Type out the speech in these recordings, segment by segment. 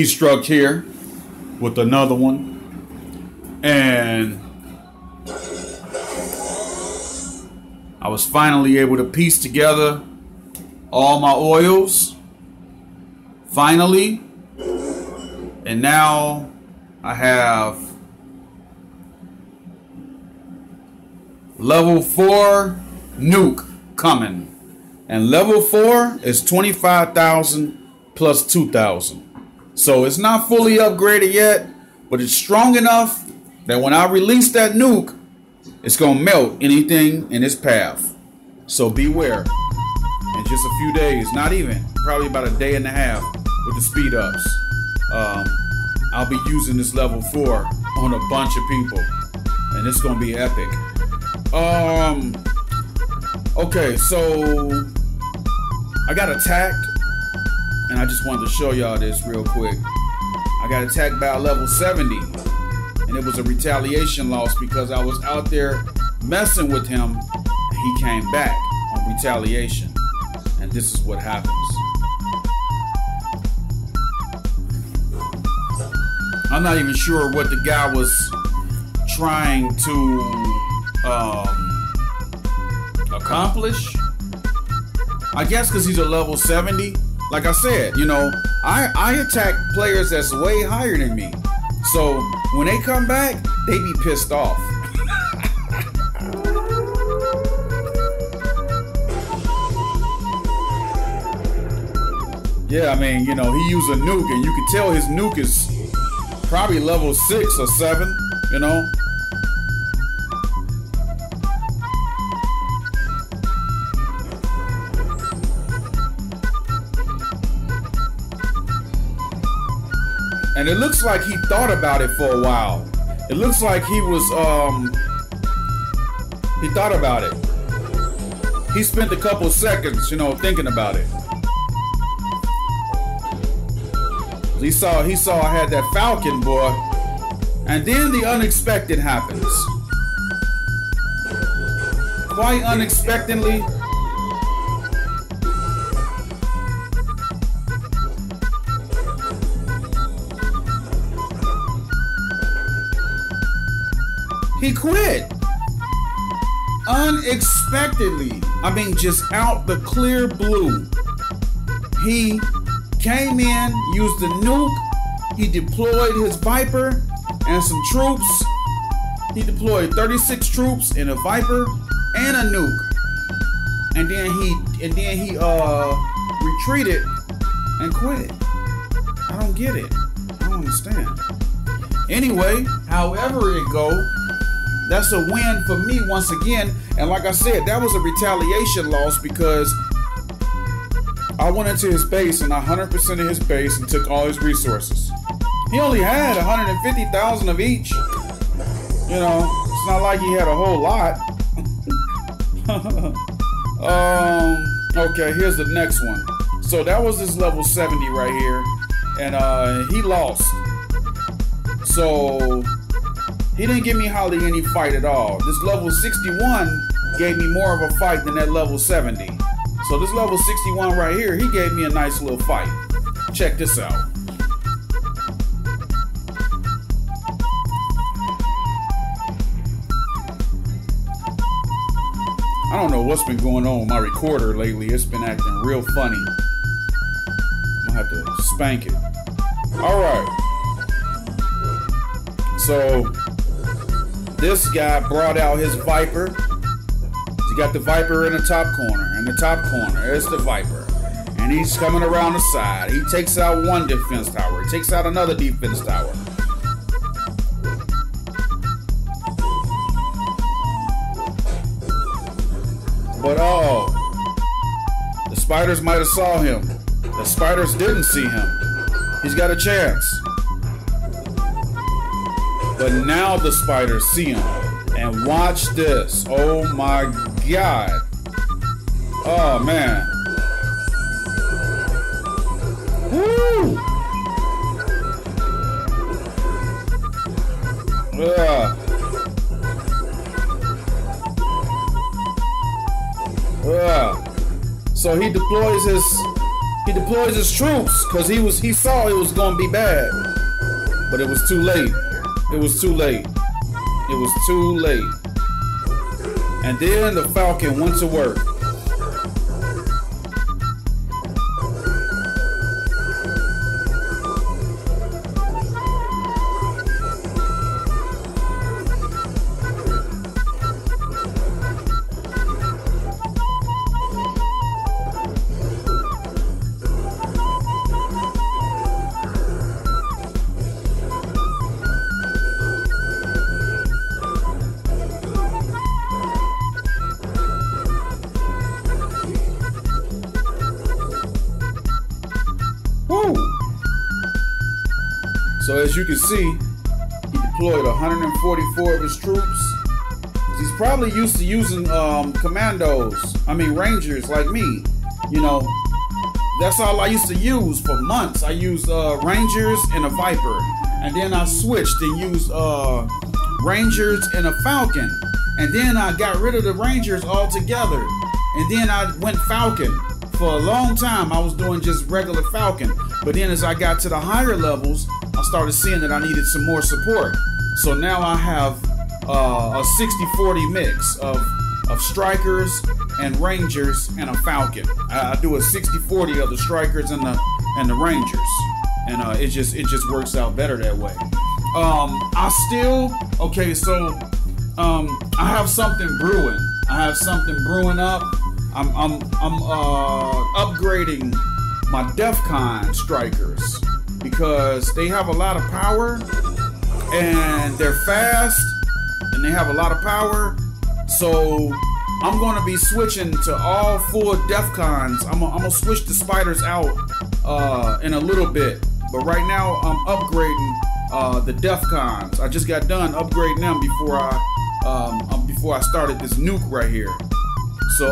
Struck here with another one, and I was finally able to piece together all my oils finally, and now I have level 4 nuke coming, and level 4 is 25,000 plus 2,000. So it's not fully upgraded yet, but it's strong enough that when I release that nuke, it's going to melt anything in its path. So beware. In just a few days, not even, probably about a day and a half with the speed ups, I'll be using this level 4 on a bunch of people, and it's going to be epic. Okay, so I got attacked. And I just wanted to show y'all this real quick. I got attacked by a level 70. And it was a retaliation loss because I was out there messing with him. And he came back on retaliation. And this is what happens. I'm not even sure what the guy was trying to accomplish. I guess because he's a level 70. Like I said, you know, I attack players that's way higher than me. So when they come back, they be pissed off. Yeah, I mean, you know, he used a nuke, and you can tell his nuke is probably level 6 or 7, you know. And it looks like he thought about it for a while. It looks like he was, he thought about it. He spent a couple seconds, you know, thinking about it. He saw I had that Falcon, boy. And then the unexpected happens. Quite unexpectedly. He quit. Unexpectedly. I mean, just out the clear blue. He came in, used the nuke. He deployed his Viper and some troops. He deployed 36 troops and a Viper and a nuke. And then he retreated and quit. I don't get it. I don't understand. Anyway, however it go, that's a win for me once again. And like I said, that was a retaliation loss because I went into his base and I 100% of his base and took all his resources. He only had 150,000 of each. You know, it's not like he had a whole lot. Okay, here's the next one. So that was this level 70 right here. And he lost. So he didn't give me hardly any fight at all. This level 61 gave me more of a fight than that level 70. So this level 61 right here, he gave me a nice little fight. Check this out. I don't know what's been going on with my recorder lately. It's been acting real funny. I'm gonna have to spank it. All right. So this guy brought out his Viper. He got the Viper in the top corner. In the top corner, there's the Viper. And he's coming around the side. He takes out one defense tower. He takes out another defense tower. But the spiders might have saw him. The spiders didn't see him. He's got a chance. But now the spiders see him. And watch this. Oh my God. Oh man. Woo! Yeah. Yeah. So he deploys He deploys his troops because he saw it was gonna be bad. But it was too late. It was too late. It was too late. And then the Falcon went to work. So as you can see, he deployed 144 of his troops. He's probably used to using Rangers like me. You know, that's all I used to use for months. I used Rangers and a Viper. And then I switched and used Rangers and a Falcon. And then I got rid of the Rangers altogether. And then I went Falcon. For a long time, I was doing just regular Falcon. But then as I got to the higher levels, I started seeing that I needed some more support. So now I have a 60-40 mix of strikers and Rangers and a Falcon. I do a 60-40 of the strikers and the Rangers. And it just works out better that way. I have something brewing. I have something brewing up. I'm upgrading my DEFCON strikers because they have a lot of power and they're fast and they have a lot of power. So I'm going to be switching to all full DEFCONs. I'm gonna switch the spiders out in a little bit, but right now I'm upgrading the DEFCONs. I just got done upgrading them before I started this nuke right here. So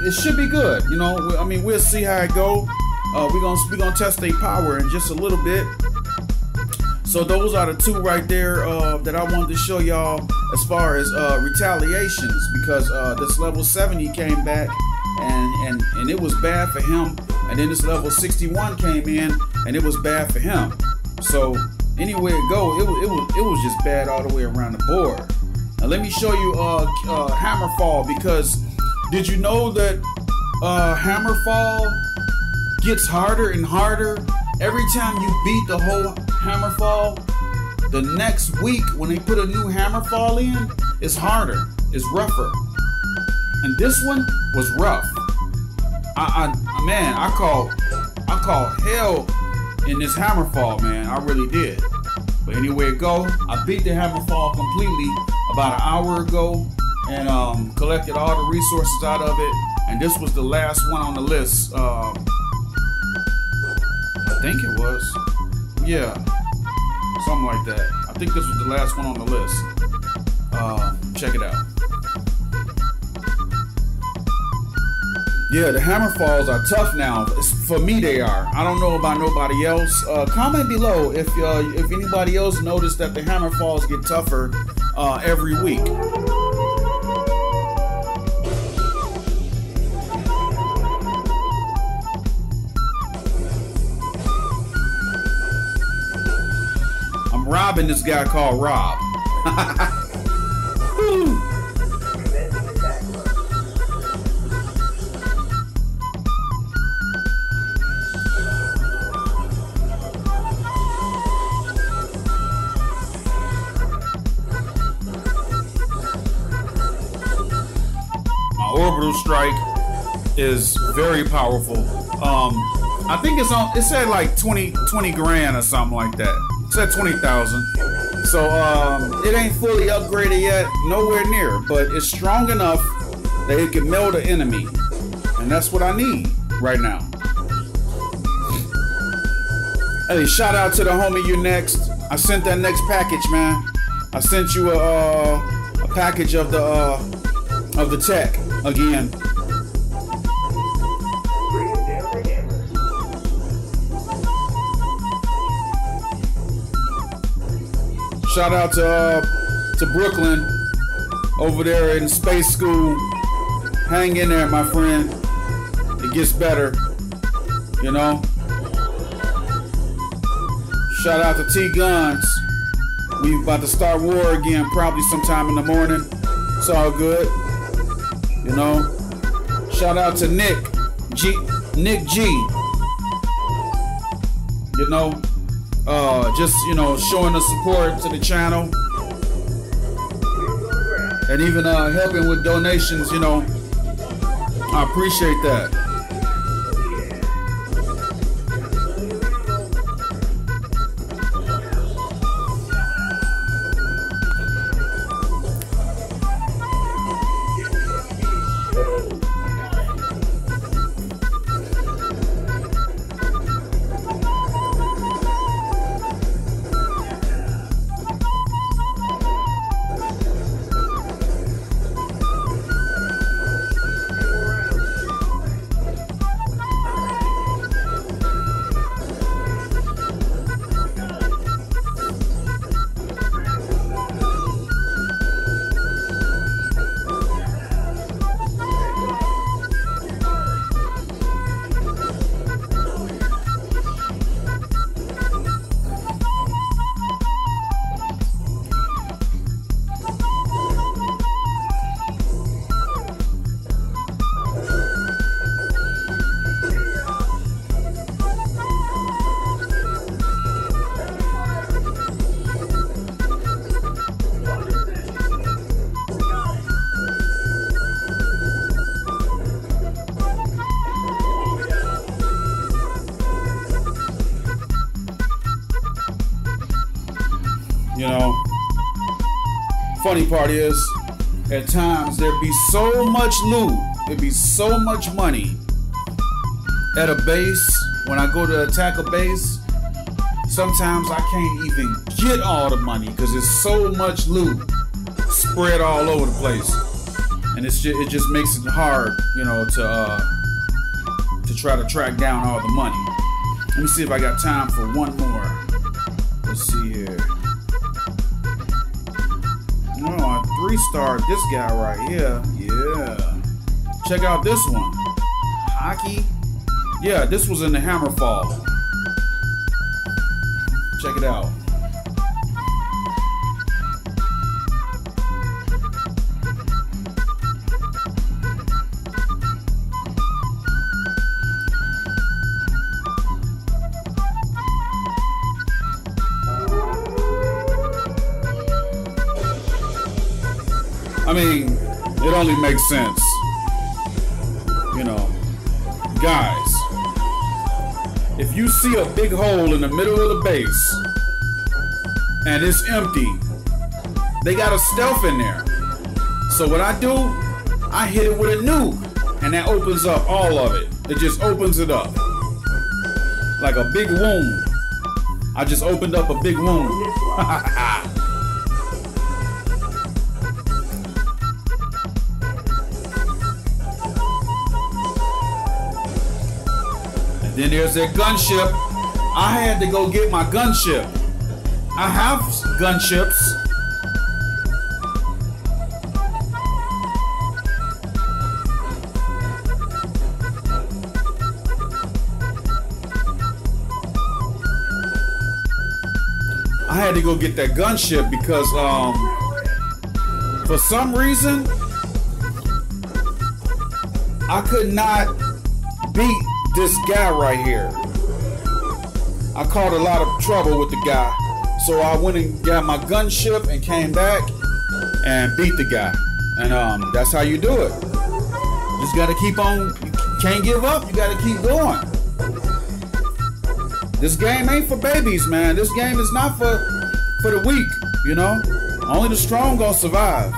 it should be good. You know, I mean, we'll see how it go. We're gonna test their power in just a little bit. So those are the two right there that I wanted to show y'all as far as retaliations, because this level 70 came back and it was bad for him, and then this level 61 came in and it was bad for him. So anywhere it go, it was just bad all the way around the board. Now let me show you Hammerfall, because did you know that Hammerfall gets harder and harder every time you beat the whole Hammerfall? The next week when they put a new Hammerfall in, it's harder, it's rougher. And this one was rough. I call hell in this Hammerfall, man. I really did. But anyway it go, I beat the Hammerfall completely about an hour ago and collected all the resources out of it. And this was the last one on the list. I think it was. Yeah, something like that. I think this was the last one on the list. Check it out. Yeah, the Hammerfalls are tough now. For me, they are. I don't know about nobody else. Comment below if anybody else noticed that the Hammerfalls get tougher every week. I'm robbing this guy called Rob. Orbital strike is very powerful. I think it said like 20 grand or something like that. It said 20,000. So it ain't fully upgraded yet, nowhere near, but it's strong enough that it can melt an enemy, and that's what I need right now. Hey, shout out to the homie You Next. I sent that next package, man. I sent you a package of the tech again. Shout out to Brooklyn over there in space school. Hang in there, my friend. It gets better. You know? Shout out to T Guns. We about to start war again, probably sometime in the morning. It's all good. You know? Shout out to Nick G. You know? Just, you know, showing the support to the channel. And even helping with donations, you know. I appreciate that. You know, funny part is, at times there'd be so much loot, there'd be so much money at a base. When I go to attack a base, sometimes I can't even get all the money because there's so much loot spread all over the place, and it just makes it hard, you know, to try to track down all the money. Let me see if I got time for one more. Let's see here. Oh, I 3-starred this guy right here. Yeah. Check out this one. Hockey. Yeah, this was in the Hammerfall. Check it out. I mean, it only makes sense. You know, guys, if you see a big hole in the middle of the base and it's empty, they got a stealth in there. So what I do, I hit it with a nuke, and that opens up all of it. It just opens it up like a big wound. I just opened up a big wound. Then there's that gunship. I had to go get my gunship. I have gunships. I had to go get that gunship because for some reason I could not beat this guy right here. I caught a lot of trouble with the guy, so I went and got my gunship and came back and beat the guy. And that's how you do it. Just gotta keep on. You can't give up. You gotta keep going. This game ain't for babies, man. This game is not for the weak. You know, only the strong gonna survive.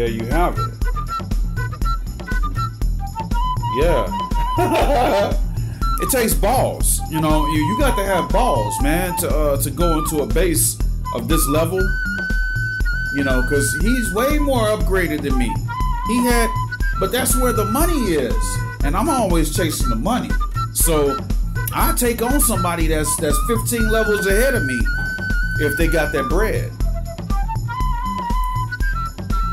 there you have it. Yeah. It takes balls. You know, you got to have balls, man, to go into a base of this level. You know, because he's way more upgraded than me. But that's where the money is. And I'm always chasing the money. So I take on somebody that's 15 levels ahead of me if they got that bread.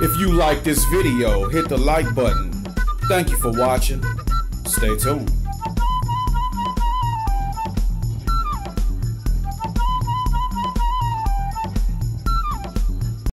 If you like this video, hit the like button. Thank you for watching. Stay tuned.